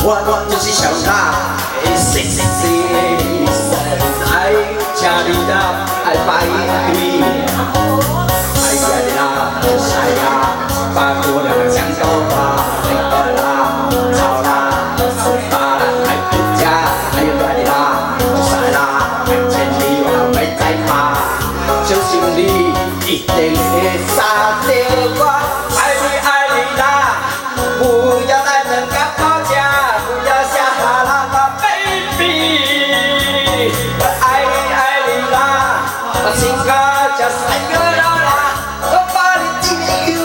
我就是小他的生爱请你啦，爱排队，哎呀你啦，哎呀，把姑娘抢走吧，那个啦，吵啦，把啦，爱回家，哎呀你啦，晒啦，千里我袂再怕，小心你一定会杀掉我，爱你爱你啦，不要再等个跑家。情歌叫三个啦啦，我把你记住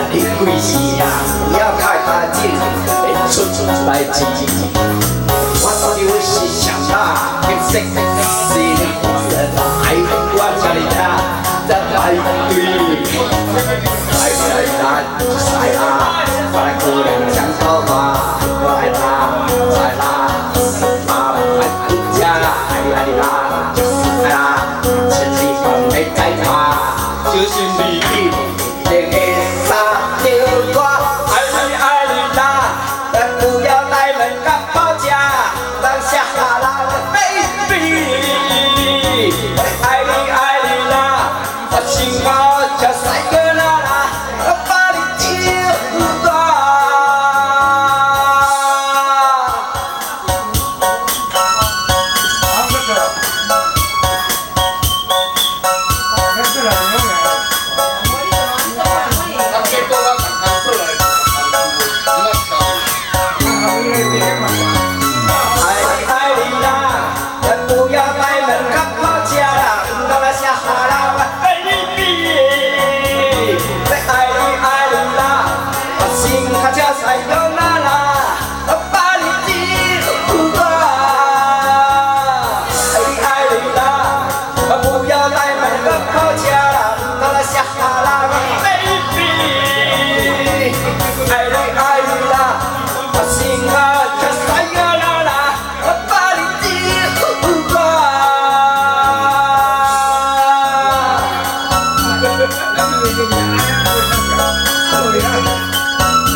你几时啊？不要开大镜，会出代志。我就是想把金色是人爱我家里家在排队，来啦，来啦，快姑娘抢头发，来啦，来啦，妈来回家，来啦，来啦，千里放袂再怕，就是你一定会。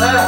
来了，